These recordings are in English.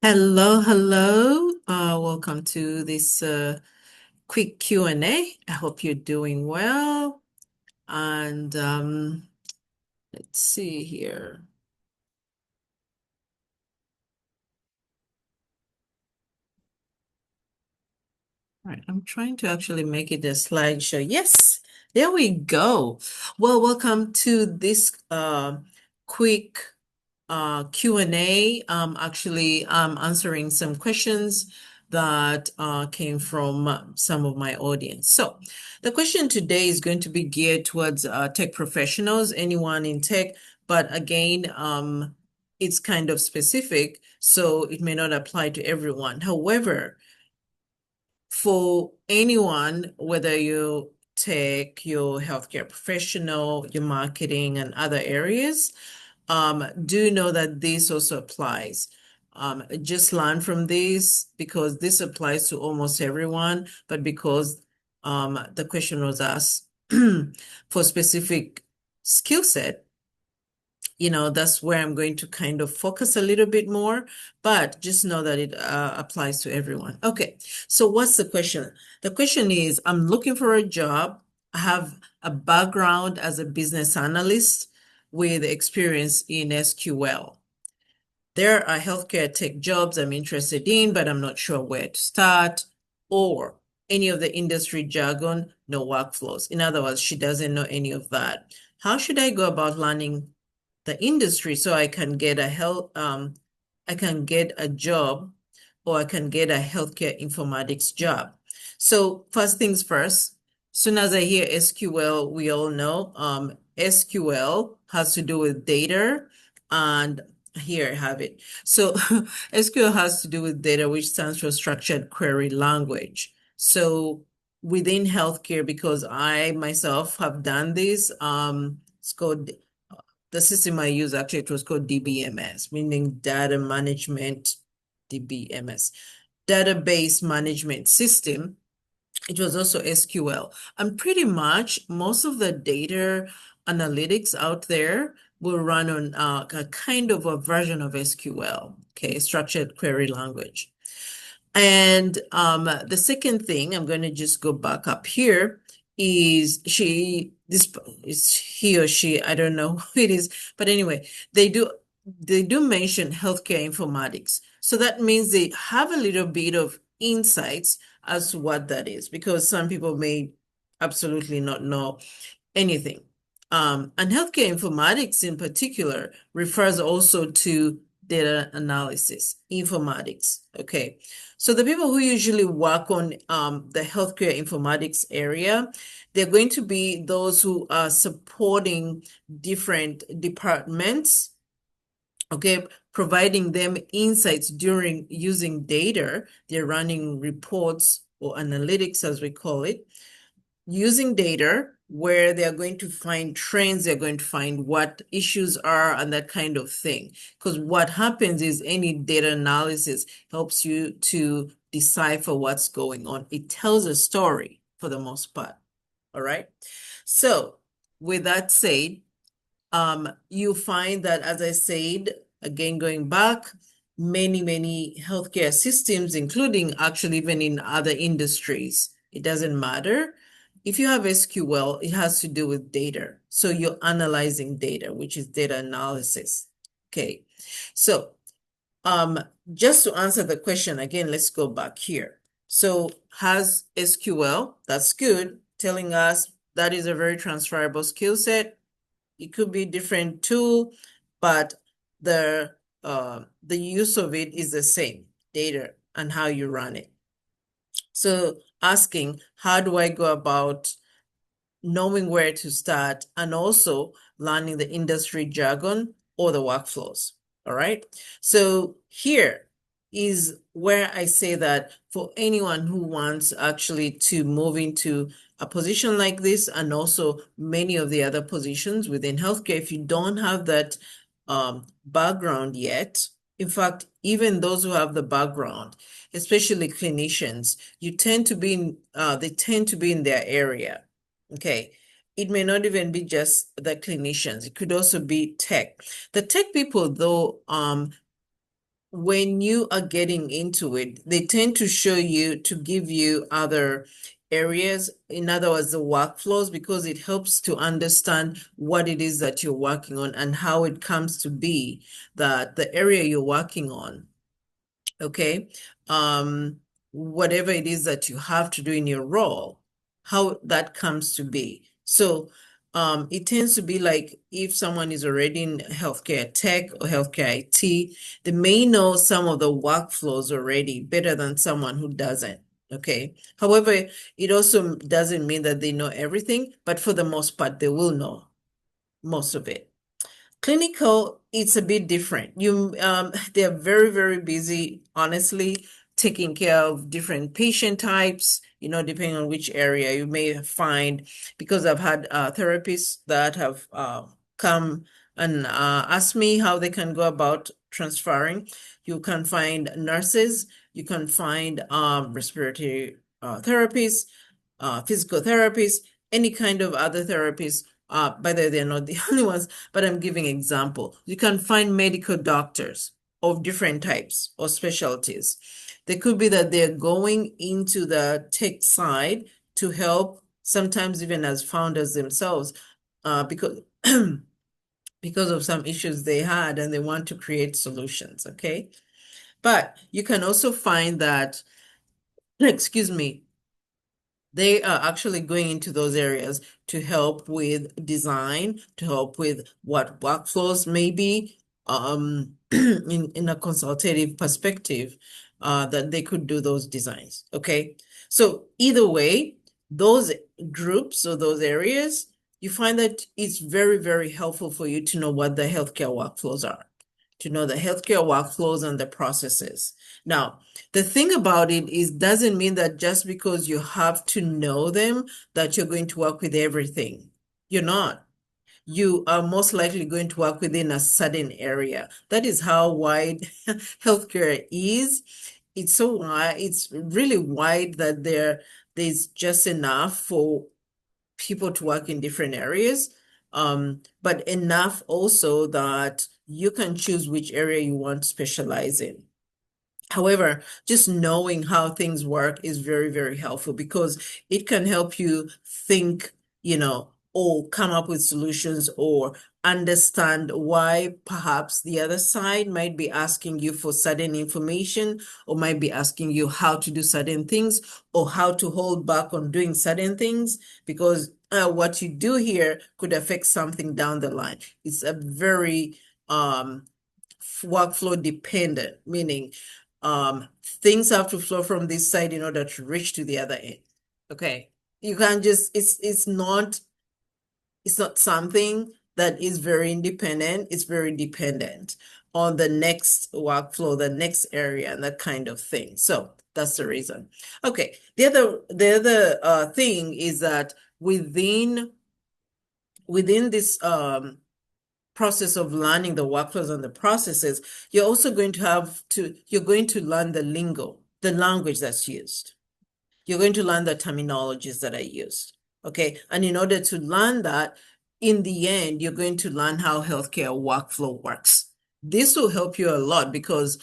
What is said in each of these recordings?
Hello, hello. Welcome to this quick Q&A. I hope you're doing well. And let's see here. All right, I'm trying to actually make it a slideshow. Yes, there we go. Well, welcome to this quick Q&A. Actually, I'm answering some questions that came from some of my audience. So the question today is going to be geared towards tech professionals, anyone in tech, but again, it's kind of specific, so it may not apply to everyone. However, for anyone, whether you tech, your healthcare professional, your marketing and other areas, do know that this also applies. Just learn from this because this applies to almost everyone, but because the question was asked for specific skill set, that's where I'm going to kind of focus a little bit more, but just know that it applies to everyone. Okay, so what's the question? The question is, I'm looking for a job. I have a background as a business analyst with experience in SQL. There are healthcare tech jobs I'm interested in, but I'm not sure where to start, or any of the industry jargon, no workflows. In other words, she doesn't know any of that. How should I go about learning the industry so I can get I can get a job, or I can get a healthcare informatics job? So first things first, soon as I hear SQL, we all know SQL has to do with data, and here I have it. So SQL has to do with data, which stands for structured query language. So within healthcare, because I myself have done this, it's called the system I use, actually, it was called DBMS, meaning data management, DBMS, database management system. It was also SQL. And pretty much most of the data analytics out there will run on a kind of a version of SQL, okay, structured query language. And the second thing, I'm going to just go back up here, is this is he or she, I don't know who it is, but anyway, they do mention healthcare informatics. So that means they have a little bit of insights as to what that is, because some people may absolutely not know anything. And healthcare informatics in particular refers also to data analysis, informatics. Okay. So the people who usually work on the healthcare informatics area, they're going to be those who are supporting different departments, okay, providing them insights during using data. They're running reports or analytics, as we call it, using data where they're going to find trends, they're going to find what issues are and that kind of thing. Because what happens is any data analysis helps you to decipher what's going on. It tells a story for the most part. All right. So with that said, you find that, as I said, again, going back, many healthcare systems, including actually even in other industries, it doesn't matter. If you have SQL, it has to do with data. So you're analyzing data, which is data analysis. Okay. So just to answer the question again, let's go back here. So has SQL, that's good, telling us that is a very transferable skill set. It could be a different tool, but the use of it is the same, data and how you run it. So asking, how do I go about knowing where to start and also learning the industry jargon or the workflows? All right. So here is where I say that for anyone who wants actually to move into a position like this, and also many of the other positions within healthcare, if you don't have that background yet, in fact, even those who have the background, especially clinicians, they tend to be in their area. Okay. It may not even be just the clinicians. It could also be tech. The tech people, though, when you are getting into it, they tend to show you to give you other areas, in other words, the workflows, because it helps to understand what it is that you're working on and how it comes to be that the area you're working on, okay, whatever it is that you have to do in your role, how that comes to be. So it tends to be like if someone is already in healthcare tech or healthcare IT, they may know some of the workflows already better than someone who doesn't. Okay. However, it also doesn't mean that they know everything, but for the most part, they will know most of it. Clinical, it's a bit different. They're very, very busy, honestly, taking care of different patient types, depending on which area you may find, because I've had therapists that have come and asked me how they can go about transferring. You can find nurses, you can find respiratory therapists, physical therapists, any kind of other therapists. By the way, they're not the only ones, but I'm giving example. You can find medical doctors of different types or specialties. They could be that they're going into the tech side to help, sometimes even as founders themselves, because because of some issues they had and they want to create solutions, okay? But you can also find that, excuse me, they are actually going into those areas to help with design, to help with what workflows may be, in a consultative perspective, that they could do those designs. Okay. So either way, those groups or those areas, you find that it's very, very helpful for you to know what the healthcare workflows are, to know the healthcare workflows and the processes. Now, the thing about it is, doesn't mean that just because you have to know them, that you're going to work with everything. You're not. You are most likely going to work within a certain area. That is how wide healthcare is. It's so wide, it's really wide that there's just enough for people to work in different areas, but enough also that you can choose which area you want to specialize in. However, just knowing how things work is very, very helpful because it can help you think, or come up with solutions or understand why perhaps the other side might be asking you for certain information or might be asking you how to do certain things or how to hold back on doing certain things because what you do here could affect something down the line. It's a very workflow dependent, meaning things have to flow from this side in order to reach to the other end. Okay. You can't just, it's not something that is very independent. It's very dependent on the next workflow, the next area, and that kind of thing. So that's the reason. Okay. The other thing is that within this process of learning the workflows and the processes, you're also going to learn the lingo, the language that's used. You're going to learn the terminologies that are used. Okay. And in order to learn that, in the end, you're going to learn how healthcare workflow works. This will help you a lot because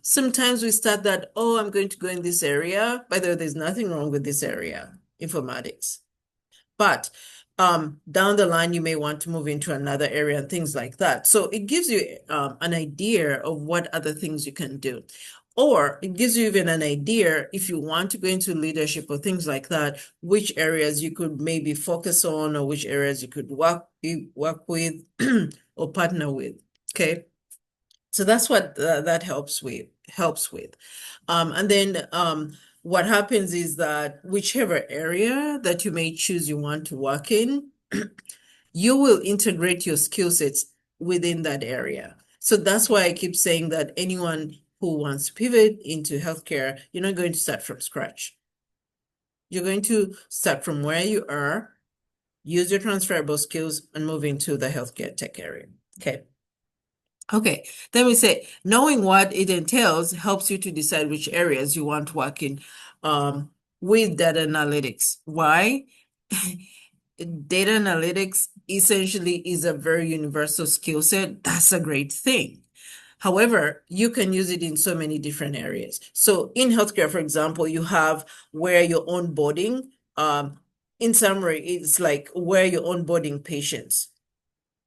sometimes we start that, oh, I'm going to go in this area. By the way, there's nothing wrong with this area, informatics. But down the line, you may want to move into another area and things like that. So it gives you an idea of what other things you can do. Or it gives you even an idea if you want to go into leadership or things like that, which areas you could maybe focus on or which areas you could work with or partner with. Okay. So that's what that helps with. And then what happens is that whichever area that you may choose you want to work in, you will integrate your skill sets within that area. So that's why I keep saying that anyone who wants to pivot into healthcare, you're not going to start from scratch. You're going to start from where you are, use your transferable skills, and move into the healthcare tech area. Okay. Okay, then we say knowing what it entails helps you to decide which areas you want to work in with data analytics. Why? Data analytics essentially is a very universal skill set. That's a great thing. However, you can use it in so many different areas. So in healthcare, for example, you have where you're onboarding. In summary, it's like where you're onboarding patients,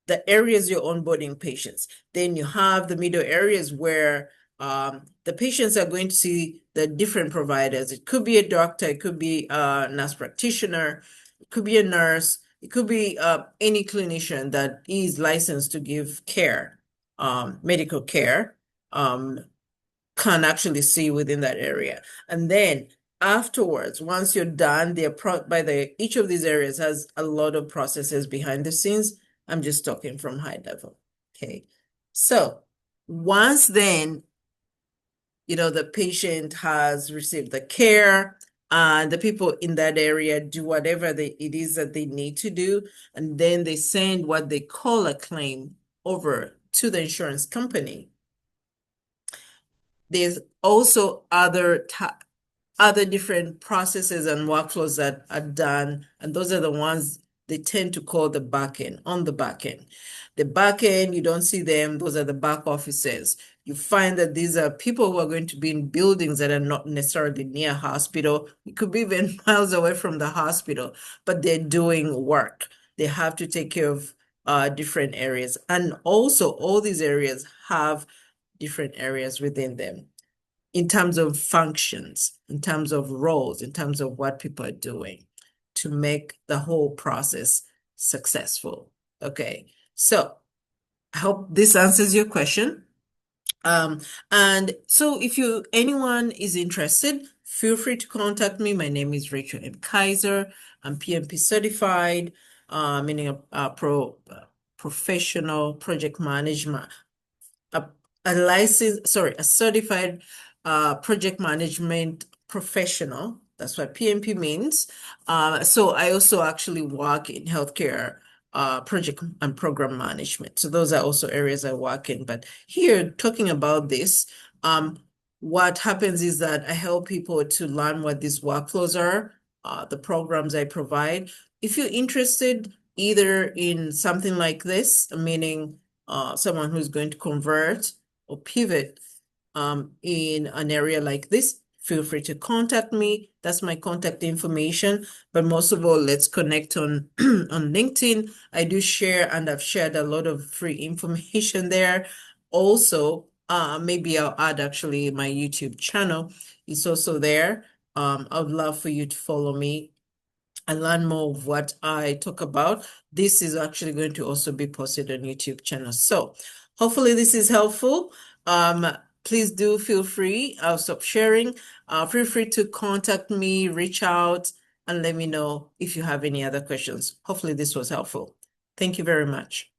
the areas you're onboarding patients. Then you have the middle areas where the patients are going to see the different providers. It could be a doctor, it could be a nurse practitioner, it could be a nurse, it could be any clinician that is licensed to give care, medical care, can actually see within that area. And then afterwards, once you're done, each of these areas has a lot of processes behind the scenes. I'm just talking from high level. Okay. So once then, the patient has received the care, and the people in that area do whatever it is that they need to do, and then they send what they call a claim over to the insurance company. There's also other different processes and workflows that are done, and those are the ones they tend to call the back end, on the back end. The back end, you don't see them, those are the back offices. You find that these are people who are going to be in buildings that are not necessarily near hospital. It could be even miles away from the hospital, but they're doing work. They have to take care of different areas. And also, all these areas have different areas within them in terms of functions, in terms of roles, in terms of what people are doing to make the whole process successful. Okay, so I hope this answers your question. And so if anyone is interested, feel free to contact me. My name is Rachel M. Kaiser. I'm PMP certified, meaning a professional project management, a certified project management professional. That's what PMP means. So I also actually work in healthcare project and program management. So those are also areas I work in. But here, talking about this, what happens is that I help people to learn what these workflows are, the programs I provide. If you're interested either in something like this, meaning someone who's going to convert or pivot in an area like this, feel free to contact me. That's my contact information. But most of all, let's connect on on LinkedIn. I do share, and I've shared a lot of free information there. Also, maybe I'll add actually my YouTube channel. It's also there. I would love for you to follow me and learn more of what I talk about. This is actually going to also be posted on YouTube channel. So hopefully this is helpful. Please do feel free. I'll stop sharing. Feel free to contact me, reach out, and let me know if you have any other questions. Hopefully this was helpful. Thank you very much.